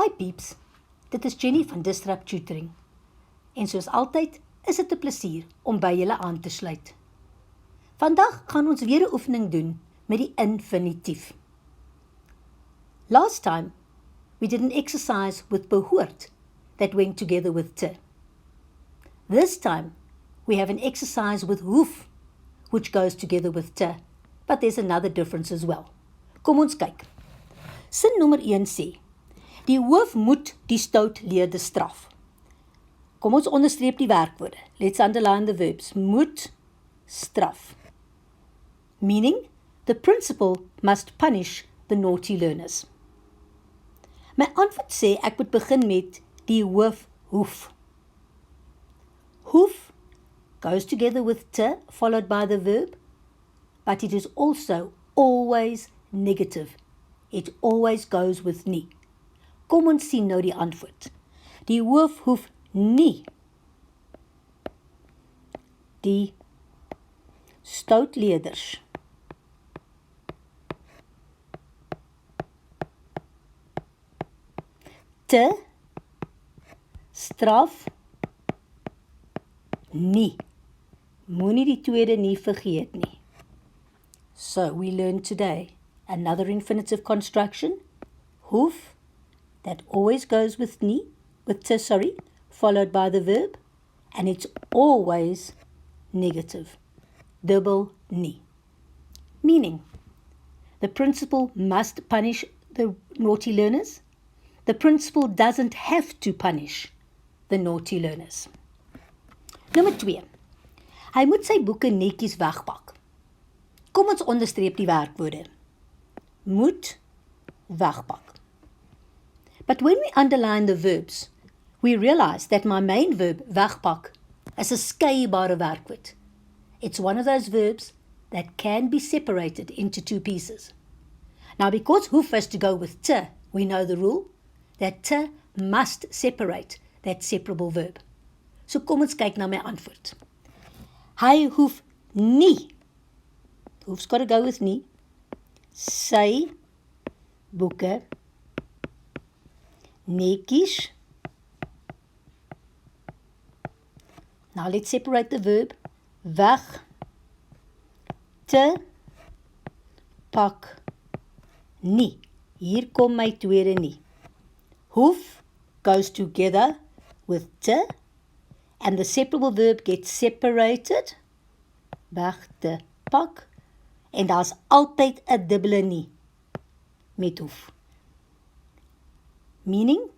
Hi peeps, dit is Jenny van Disrupt Tutoring. En soos altyd is dit 'n plesier om by julle aan te sluit. Vandag gaan ons weer 'n oefening doen met die infinitief. Last time, we did an exercise with behoort that went together with te. This time, we have an exercise with hoef, which goes together with te, but there's another difference as well. Kom ons kyk. Sin nommer 1 sê, die hoof moet die stoutleerder straf. Kom ons onderstreep die werkwoorde. Let's underline the verbs. Moet straf. Meaning, the principal must punish the naughty learners. My antwoord sê ek moet begin met die hoof hoef. Hoef goes together with te, followed by the verb, but it is also always negative. It always goes with nie. Kom ons sien nou die antwoord. Die hoof hoef nie die stoutleerders te straf nie. Moenie die tweede nie vergeet nie. So we learned today another infinitive construction, hoef, that always goes with nie, with te, followed by the verb, and it's always negative, dubbel nie. Meaning, the principal must punish the naughty learners. The principal doesn't have to punish the naughty learners. Nommer 2. Hy moet sy boeke netjies wegpak. Kom ons onderstreep die werkwoorde. Moet wegpak. But when we underline the verbs, we realize that my main verb, wegpak, is 'n skeibare werkwoord. It's one of those verbs that can be separated into two pieces. Now, because hoef has to go with te, we know the rule that te must separate that separable verb. So kom ons kyk na my antwoord. Hy hoef nie, hoef's got to go with nie, sy boeke netjies. Now let's separate the verb. Weg te pak nie. Hier kom my tweede nie. Hoef goes together with te, and the separable verb gets separated. Weg te pak. En daar's altyd 'n dubbele nie met hoef. Meaning,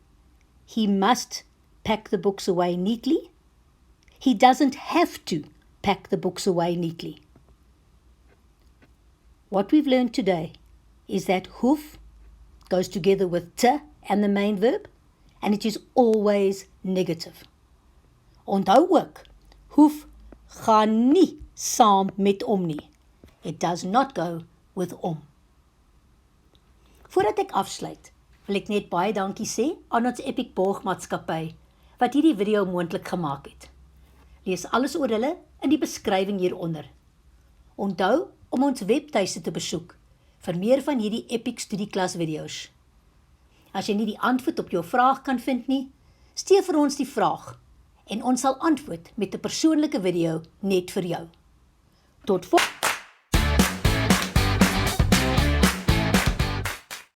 he must pack the books away neatly. He doesn't have to pack the books away neatly. What we've learned today is that hoef goes together with te and the main verb, and it is always negative. Onthou ook, hoef gaan nie saam met om nie. It does not go with om. Voordat ek afsluit, wil ek net baie dankie sê aan ons Epic Borgmaatskappy wat hierdie video moontlik gemaak het. Lees alles oor hulle in die beskrywing hieronder. Onthou om ons webtuiste te besoek vir meer van hierdie Epic studieklas video's. As jy nie die antwoord op jou vraag kan vind nie, stuur vir ons die vraag en ons sal antwoord met 'n persoonlike video net vir jou. Tot volgende